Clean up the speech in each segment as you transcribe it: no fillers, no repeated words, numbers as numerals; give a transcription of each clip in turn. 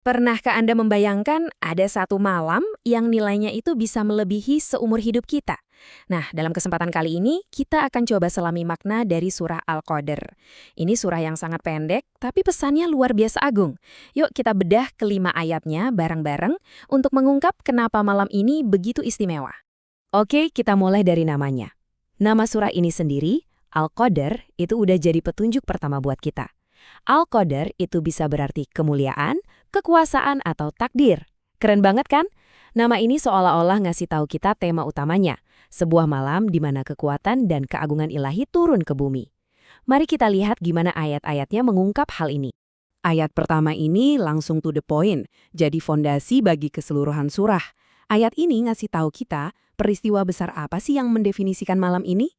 Pernahkah Anda membayangkan ada satu malam yang nilainya itu bisa melebihi seumur hidup kita? Nah, dalam kesempatan kali ini, kita akan coba selami makna dari surah Al-Qadr. Ini surah yang sangat pendek, tapi pesannya luar biasa agung. Yuk kita bedah kelima ayatnya bareng-bareng untuk mengungkap kenapa malam ini begitu istimewa. Oke, kita mulai dari namanya. Nama surah ini sendiri, Al-Qadr, itu udah jadi petunjuk pertama buat kita. Al-Qadar itu bisa berarti kemuliaan, kekuasaan, atau takdir. Keren banget kan? Nama ini seolah-olah ngasih tahu kita tema utamanya, sebuah malam di mana kekuatan dan keagungan ilahi turun ke bumi. Mari kita lihat gimana ayat-ayatnya mengungkap hal ini. Ayat pertama ini langsung to the point, jadi fondasi bagi keseluruhan surah. Ayat ini ngasih tahu kita peristiwa besar apa sih yang mendefinisikan malam ini?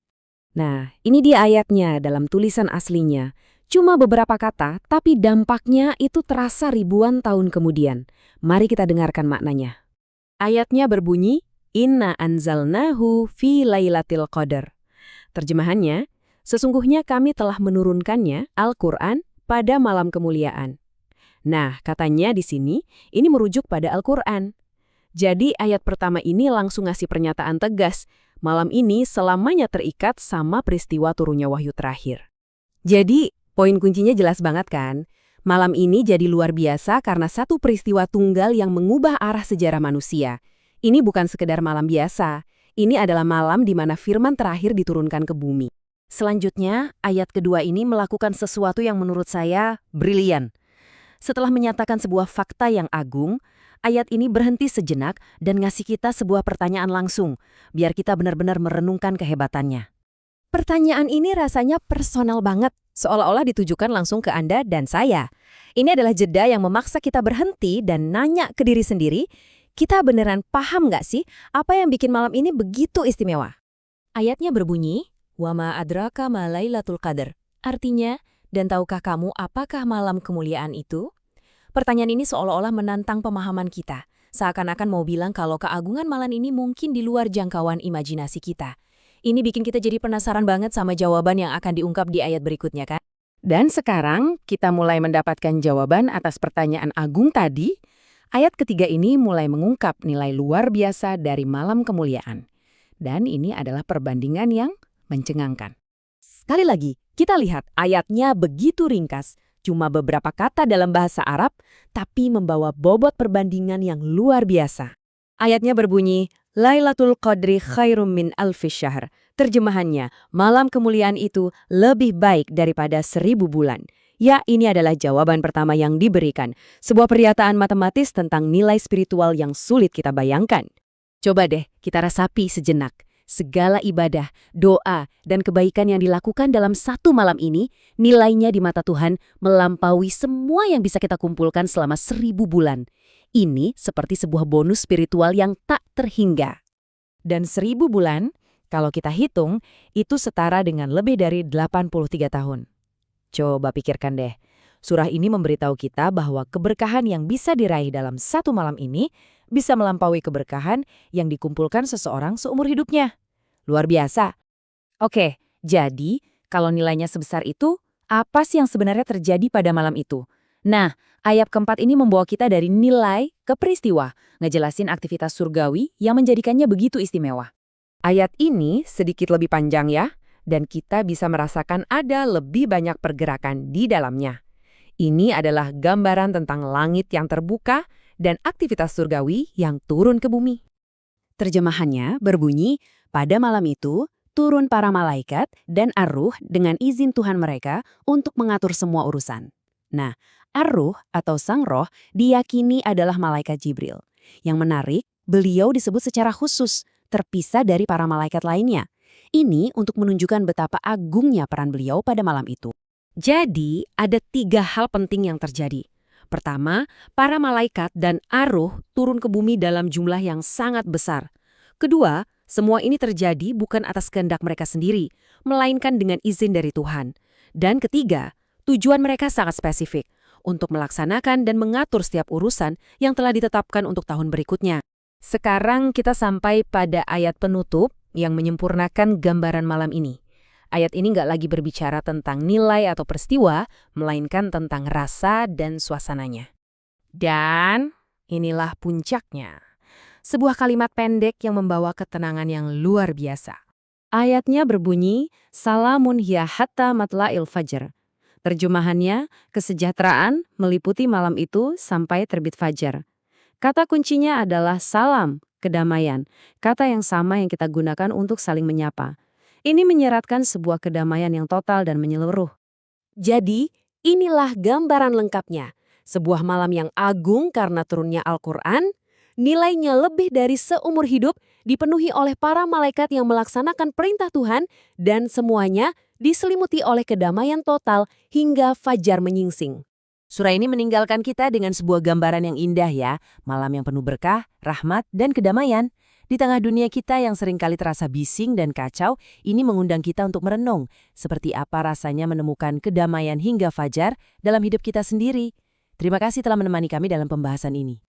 Nah, ini dia ayatnya dalam tulisan aslinya. Cuma beberapa kata, tapi dampaknya itu terasa ribuan tahun kemudian. Mari kita dengarkan maknanya. Ayatnya berbunyi, Inna anzalnahu fi lailatul qadar. Terjemahannya, sesungguhnya kami telah menurunkannya, Al-Quran, pada malam kemuliaan. Nah, katanya di sini, ini merujuk pada Al-Quran. Jadi ayat pertama ini langsung ngasih pernyataan tegas, malam ini selamanya terikat sama peristiwa turunnya wahyu terakhir. Jadi, poin kuncinya jelas banget kan? Malam ini jadi luar biasa karena satu peristiwa tunggal yang mengubah arah sejarah manusia. Ini bukan sekedar malam biasa, ini adalah malam di mana firman terakhir diturunkan ke bumi. Selanjutnya, ayat kedua ini melakukan sesuatu yang menurut saya brilian. Setelah menyatakan sebuah fakta yang agung, ayat ini berhenti sejenak dan ngasih kita sebuah pertanyaan langsung, biar kita benar-benar merenungkan kehebatannya. Pertanyaan ini rasanya personal banget, seolah-olah ditujukan langsung ke Anda dan saya. Ini adalah jeda yang memaksa kita berhenti dan nanya ke diri sendiri, kita beneran paham nggak sih apa yang bikin malam ini begitu istimewa? Ayatnya berbunyi, Wa ma adraka ma lailatul qadar. Artinya, dan tahukah kamu apakah malam kemuliaan itu? Pertanyaan ini seolah-olah menantang pemahaman kita, seakan-akan mau bilang kalau keagungan malam ini mungkin di luar jangkauan imajinasi kita. Ini bikin kita jadi penasaran banget sama jawaban yang akan diungkap di ayat berikutnya kan? Dan sekarang kita mulai mendapatkan jawaban atas pertanyaan agung tadi. Ayat ketiga ini mulai mengungkap nilai luar biasa dari malam kemuliaan. Dan ini adalah perbandingan yang mencengangkan. Sekali lagi, kita lihat ayatnya begitu ringkas. Cuma beberapa kata dalam bahasa Arab, tapi membawa bobot perbandingan yang luar biasa. Ayatnya berbunyi, Lailatul Qadri khairum min alfis syahr. Terjemahannya, malam kemuliaan itu lebih baik daripada 1000 bulan. Ya, ini adalah jawaban pertama yang diberikan. Sebuah pernyataan matematis tentang nilai spiritual yang sulit kita bayangkan. Coba deh, kita resapi sejenak. Segala ibadah, doa, dan kebaikan yang dilakukan dalam satu malam ini, nilainya di mata Tuhan melampaui semua yang bisa kita kumpulkan selama 1000 bulan. Ini seperti sebuah bonus spiritual yang tak terhingga. Dan 1000 bulan, kalau kita hitung, itu setara dengan lebih dari 83 tahun. Coba pikirkan deh, surah ini memberitahu kita bahwa keberkahan yang bisa diraih dalam satu malam ini bisa melampaui keberkahan yang dikumpulkan seseorang seumur hidupnya. Luar biasa. Oke, jadi kalau nilainya sebesar itu, apa sih yang sebenarnya terjadi pada malam itu? Nah, ayat keempat ini membawa kita dari nilai ke peristiwa, ngejelasin aktivitas surgawi yang menjadikannya begitu istimewa. Ayat ini sedikit lebih panjang ya, dan kita bisa merasakan ada lebih banyak pergerakan di dalamnya. Ini adalah gambaran tentang langit yang terbuka dan aktivitas surgawi yang turun ke bumi. Terjemahannya berbunyi, pada malam itu, turun para malaikat dan ar-ruh dengan izin Tuhan mereka untuk mengatur semua urusan. Nah, ar-ruh atau sang roh diyakini adalah malaikat Jibril. Yang menarik, beliau disebut secara khusus, terpisah dari para malaikat lainnya. Ini untuk menunjukkan betapa agungnya peran beliau pada malam itu. Jadi, ada 3 hal penting yang terjadi. Pertama, para malaikat dan ar-ruh turun ke bumi dalam jumlah yang sangat besar. Kedua, semua ini terjadi bukan atas kehendak mereka sendiri, melainkan dengan izin dari Tuhan. Dan ketiga, tujuan mereka sangat spesifik, untuk melaksanakan dan mengatur setiap urusan yang telah ditetapkan untuk tahun berikutnya. Sekarang kita sampai pada ayat penutup yang menyempurnakan gambaran malam ini. Ayat ini nggak lagi berbicara tentang nilai atau peristiwa, melainkan tentang rasa dan suasananya. Dan inilah puncaknya. Sebuah kalimat pendek yang membawa ketenangan yang luar biasa. Ayatnya berbunyi, Salamun hiya hatta matla'il fajr. Terjemahannya, kesejahteraan meliputi malam itu sampai terbit fajar. Kata kuncinya adalah salam, kedamaian, kata yang sama yang kita gunakan untuk saling menyapa. Ini menyeratkan sebuah kedamaian yang total dan menyeluruh. Jadi, inilah gambaran lengkapnya. Sebuah malam yang agung karena turunnya Al-Quran, nilainya lebih dari seumur hidup, dipenuhi oleh para malaikat yang melaksanakan perintah Tuhan, dan semuanya diselimuti oleh kedamaian total hingga fajar menyingsing. Surah ini meninggalkan kita dengan sebuah gambaran yang indah ya, malam yang penuh berkah, rahmat, dan kedamaian. Di tengah dunia kita yang seringkali terasa bising dan kacau, ini mengundang kita untuk merenung, seperti apa rasanya menemukan kedamaian hingga fajar dalam hidup kita sendiri. Terima kasih telah menemani kami dalam pembahasan ini.